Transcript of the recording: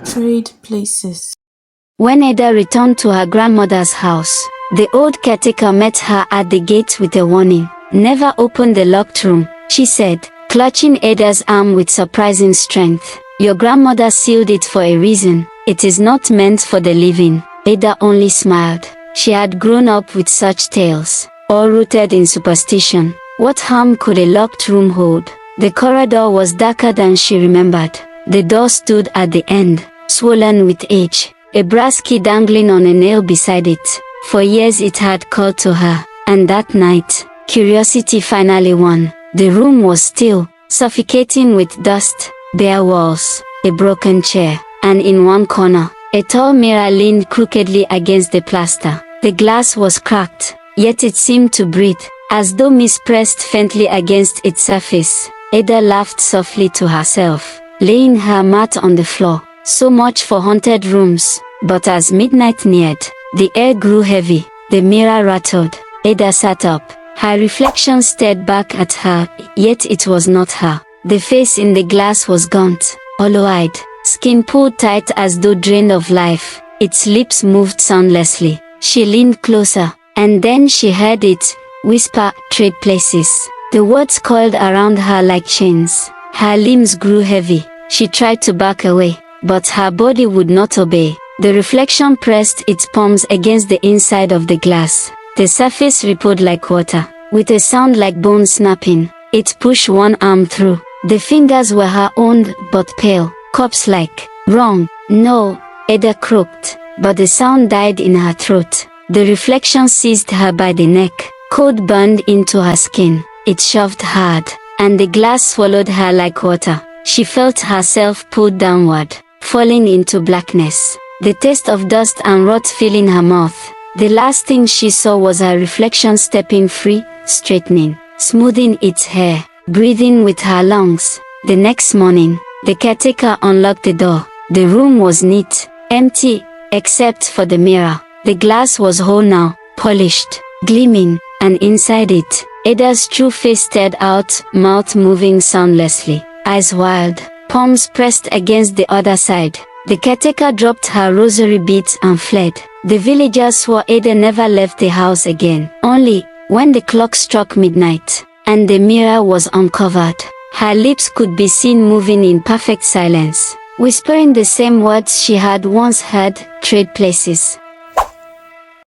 Trade places. When Ada returned to her grandmother's house, the old caretaker met her at the gate with a warning. "Never open the locked room," she said, clutching Ada's arm with surprising strength. "Your grandmother sealed it for a reason. It is not meant for the living." Ada only smiled. She had grown up with such tales, all rooted in superstition. What harm could a locked room hold? The corridor was darker than she remembered. The door stood at the end, swollen with age, a brass key dangling on a nail beside it. For years it had called to her, and that night, curiosity finally won. The room was still, suffocating with dust, bare walls, a broken chair, and in one corner, a tall mirror leaned crookedly against the plaster. The glass was cracked, yet it seemed to breathe, as though mist pressed faintly against its surface. Ada laughed softly to herself, laying her mat on the floor. So much for haunted rooms. But as midnight neared, the air grew heavy, the mirror rattled. Ada sat up. Her reflection stared back at her, yet it was not her. The face in the glass was gaunt, hollow-eyed, skin pulled tight as though drained of life. Its lips moved soundlessly. She leaned closer, and then she heard it whisper, "Trade places." The words coiled around her like chains. Her limbs grew heavy. She tried to back away, but her body would not obey. The reflection pressed its palms against the inside of the glass. The surface rippled like water, with a sound like bone snapping. It pushed one arm through. The fingers were her own, but pale, corpse-like. "Wrong, no," Ada croaked, but the sound died in her throat. The reflection seized her by the neck. Cold burned into her skin. It shoved hard, and the glass swallowed her like water. She felt herself pulled downward, falling into blackness. The taste of dust and rot filling her mouth. The last thing she saw was her reflection stepping free, straightening, smoothing its hair, breathing with her lungs. The next morning, the caretaker unlocked the door. The room was neat, empty, except for the mirror. The glass was whole now, polished, gleaming, and inside it, Ada's true face stared out, mouth moving soundlessly, eyes wild, palms pressed against the other side. The caretaker dropped her rosary beads and fled. The villagers swore Ada never left the house again. Only, when the clock struck midnight, and the mirror was uncovered, her lips could be seen moving in perfect silence, whispering the same words she had once heard, "Trade places."